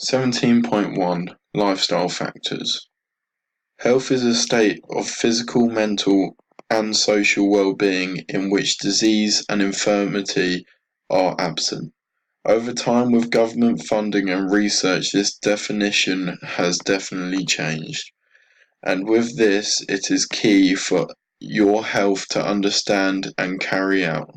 17.1 Lifestyle Factors. Health is a state of physical, mental, and social well-being in which disease and infirmity are absent. Over time, with government funding and research, this definition has definitely changed. And with this, it is key for your health to understand and carry out.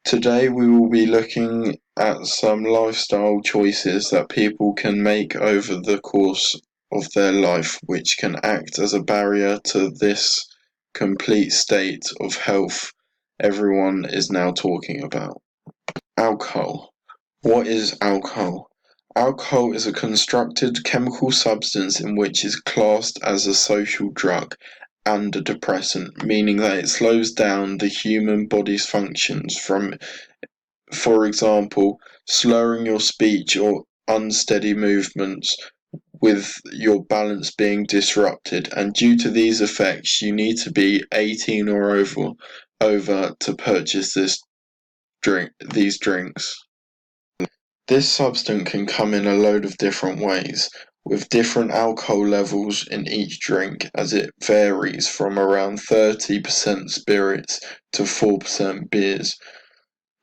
Today we will be looking at some lifestyle choices that people can make over the course of their life, which can act as a barrier to this complete state of health everyone is now talking about. Alcohol. What is alcohol? Alcohol is a constructed chemical substance in which is classed as a social drug and a depressant, meaning that it slows down the human body's functions from, for example, slurring your speech or unsteady movements with your balance being disrupted. And due to these effects, you need to be 18 or over to purchase these drinks. This substance can come in a load of different ways, with different alcohol levels in each drink, as it varies from around 30% spirits to 4% beers,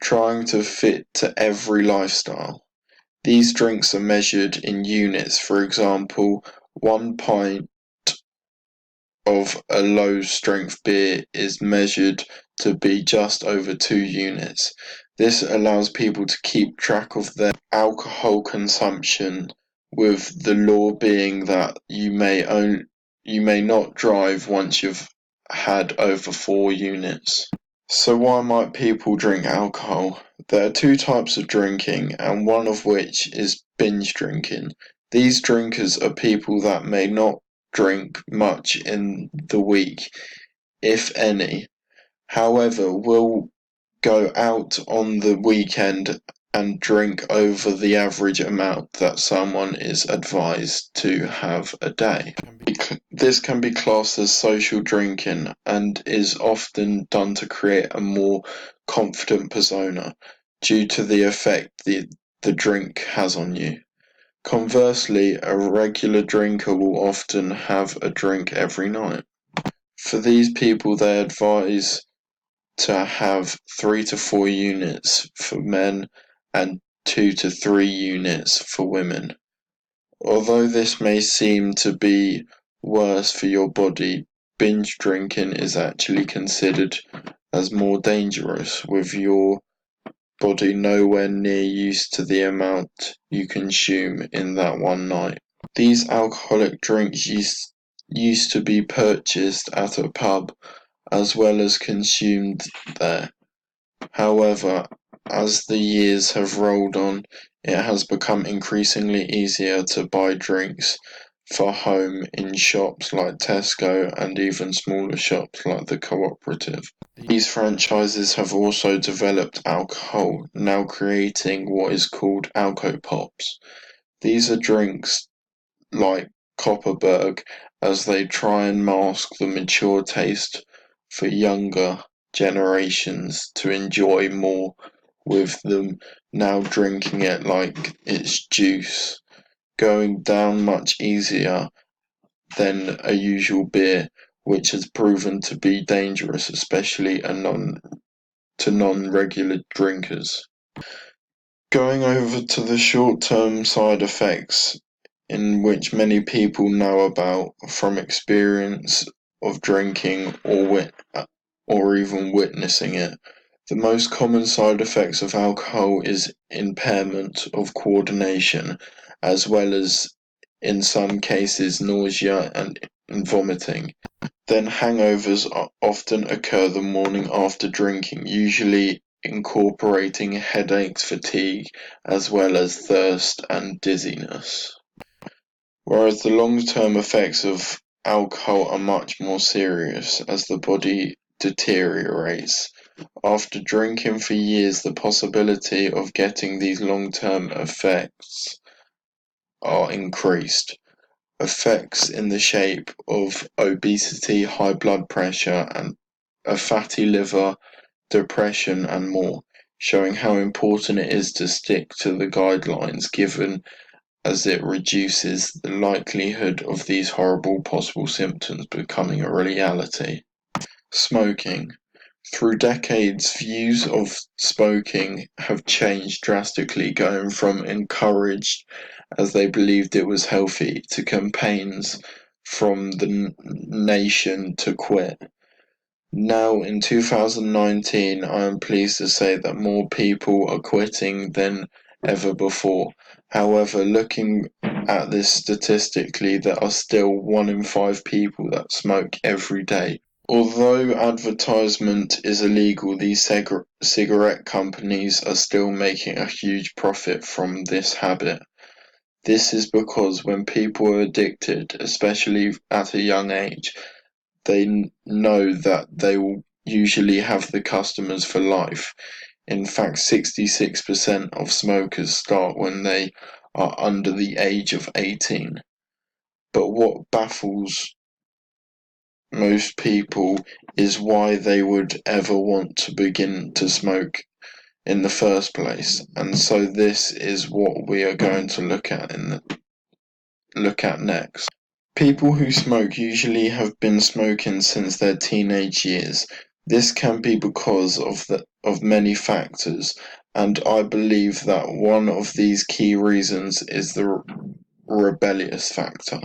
trying to fit to every lifestyle. These drinks are measured in units. For example, 1 pint of a low-strength beer is measured to be just over 2 units. This allows people to keep track of their alcohol consumption, with the law being that you may not drive once you've had over 4 units. So why might people drink alcohol? There are two types of drinking, and one of which is binge drinking. These drinkers are people that may not drink much in the week, if any. However, will go out on the weekend and drink over the average amount that someone is advised to have a day. This can be classed as social drinking and is often done to create a more confident persona due to the effect the drink has on you. Conversely, a regular drinker will often have a drink every night. For these people, they advise to have 3 to 4 units for men and 2 to 3 units for women. Although this may seem to be worse for your body, binge drinking is actually considered as more dangerous, with your body nowhere near used to the amount you consume in that one night. These alcoholic drinks used to be purchased at a pub as well as consumed there. However, as the years have rolled on, it has become increasingly easier to buy drinks for home in shops like Tesco and even smaller shops like the Cooperative. These franchises have also developed alcohol, now creating what is called Alco Pops. These are drinks like Kopparberg, as they try and mask the mature taste for younger generations to enjoy more, with them now drinking it like it's juice, going down much easier than a usual beer, which has proven to be dangerous, especially to non-regular drinkers. Going over to the short-term side effects, in which many people know about from experience of drinking or even witnessing it. The most common side effects of alcohol is impairment of coordination, as well as, in some cases, nausea and vomiting. Then hangovers often occur the morning after drinking, usually incorporating headaches, fatigue, as well as thirst and dizziness. Whereas the long-term effects of alcohol are much more serious, as the body deteriorates. After drinking for years, the possibility of getting these long-term effects are increased. Effects in the shape of obesity, high blood pressure, and a fatty liver, depression, and more. showing how important it is to stick to the guidelines given as it reduces the likelihood of these horrible possible symptoms becoming a reality. Smoking. Through decades, views of smoking have changed drastically, going from encouraged as they believed it was healthy to campaigns from the nation to quit. Now, in 2019, I am pleased to say that more people are quitting than ever before. However, looking at this statistically, there are still 1 in 5 people that smoke every day. Although advertisement is illegal, these cigarette companies are still making a huge profit from this habit. This is because when people are addicted, especially at a young age, they know that they will usually have the customers for life. In fact, 66% of smokers start when they are under the age of 18. But what baffles most people is why they would ever want to begin to smoke in the first place. And so this is what we are going to look at next. People who smoke usually have been smoking since their teenage years. This can be because of many factors, and I believe that one of these key reasons is the rebellious factor.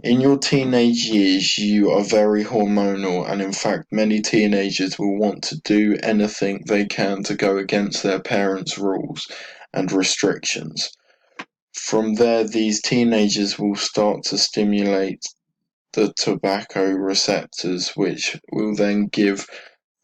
In your teenage years, you are very hormonal, and in fact, many teenagers will want to do anything they can to go against their parents' rules and restrictions. From there, these teenagers will start to stimulate the tobacco receptors, which will then give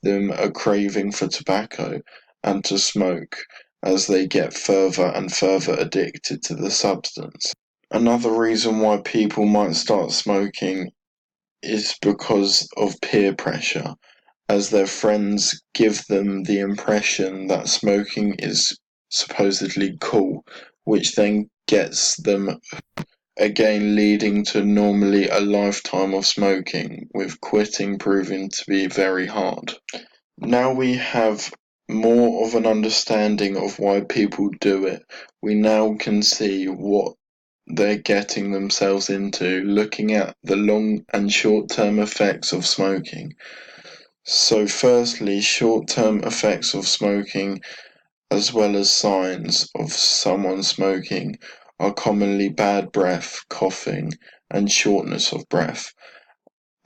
them a craving for tobacco and to smoke as they get further and further addicted to the substance. Another reason why people might start smoking is because of peer pressure, as their friends give them the impression that smoking is supposedly cool, which then gets them again leading to normally a lifetime of smoking, with quitting proving to be very hard. Now we have more of an understanding of why people do it. We now can see what they're getting themselves into, looking at the long and short-term effects of smoking. So firstly, short-term effects of smoking as well as signs of someone smoking are commonly bad breath, coughing, and shortness of breath.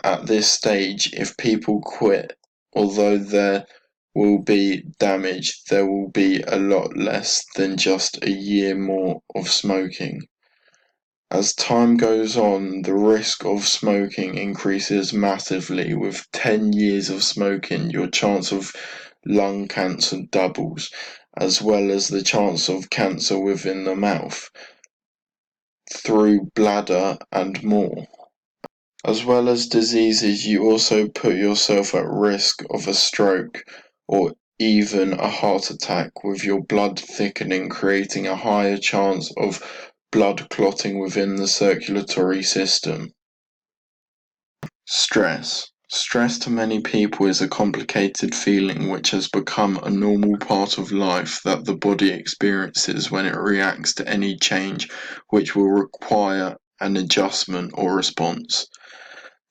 At this stage, if people quit, although there will be damage, there will be a lot less than just a year more of smoking. As time goes on, the risk of smoking increases massively. With 10 years of smoking, your chance of lung cancer doubles, as well as the chance of cancer within the mouth, through bladder, and more. As well as diseases, you also put yourself at risk of a stroke or even a heart attack, with your blood thickening, creating a higher chance of blood clotting within the circulatory system. Stress. Stress to many people is a complicated feeling which has become a normal part of life that the body experiences when it reacts to any change which will require an adjustment or response.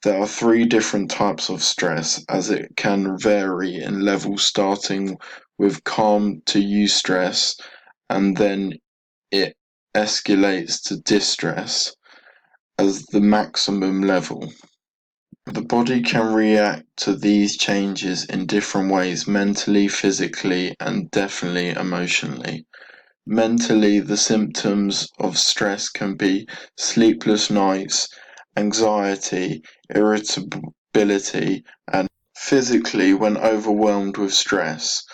There are 3 different types of stress, as it can vary in levels, starting with calm to eustress, and then it escalates to distress as the maximum level. The body can react to these changes in different ways, mentally, physically, and definitely emotionally. Mentally, the symptoms of stress can be sleepless nights, anxiety, irritability, and physically, when overwhelmed with stress,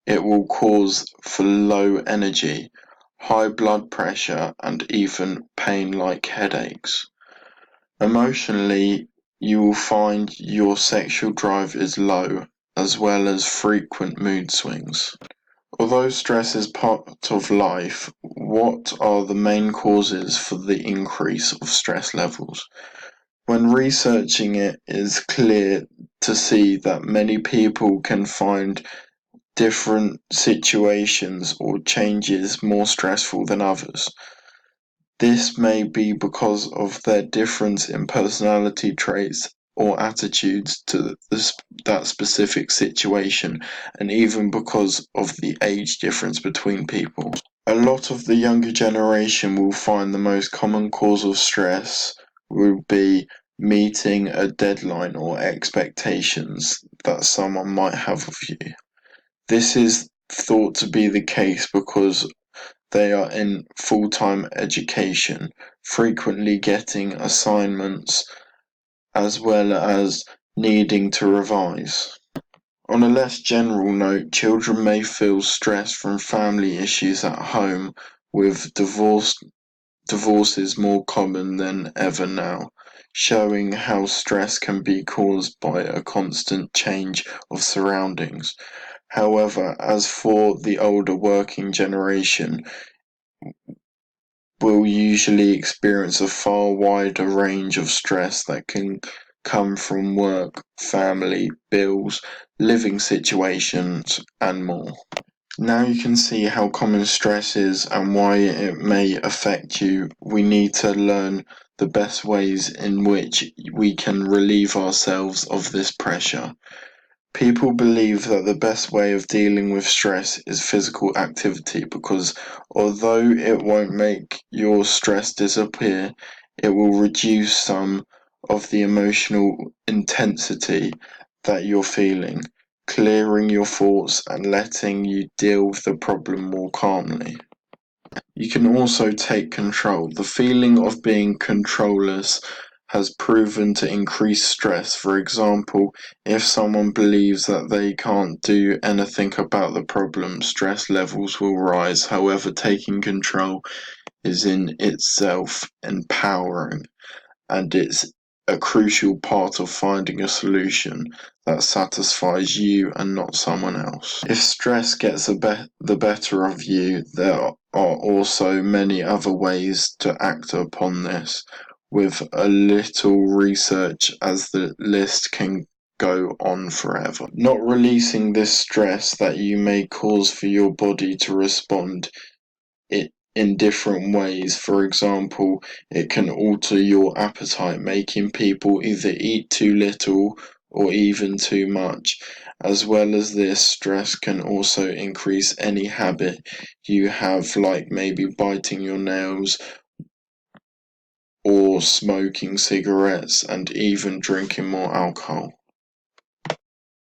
it will cause for low energy, high blood pressure, and even pain like headaches. Emotionally, you will find your sexual drive is low, as well as frequent mood swings. Although stress is part of life, what are the main causes for the increase of stress levels? When researching it is clear to see that many people can find different situations or changes more stressful than others. This may be because of their difference in personality traits or attitudes to that specific situation, and even because of the age difference between people. A lot of the younger generation will find the most common cause of stress will be meeting a deadline or expectations that someone might have of you. This is thought to be the case because they are in full-time education, frequently getting assignments as well as needing to revise. On a less general note, children may feel stress from family issues at home, with divorces more common than ever now, showing how stress can be caused by a constant change of surroundings. However, as for the older working generation, will usually experience a far wider range of stress that can come from work, family, bills, living situations, and more. Now you can see how common stress is and why it may affect you. We need to learn the best ways in which we can relieve ourselves of this pressure. People believe that the best way of dealing with stress is physical activity because although it won't make your stress disappear, it will reduce some of the emotional intensity that you're feeling, clearing your thoughts and letting you deal with the problem more calmly. You can also take control. The feeling of being controllers has proven to increase stress. For example, if someone believes that they can't do anything about the problem, stress levels will rise. However, taking control is in itself empowering, and it's a crucial part of finding a solution that satisfies you and not someone else. If stress gets the better of you, there are also many other ways to act upon this. With a little research, as the list can go on forever. Not releasing this stress that you may cause for your body to respond it in different ways. For example, it can alter your appetite, making people either eat too little or even too much. As well as this, stress can also increase any habit you have, like maybe biting your nails or smoking cigarettes and even drinking more alcohol.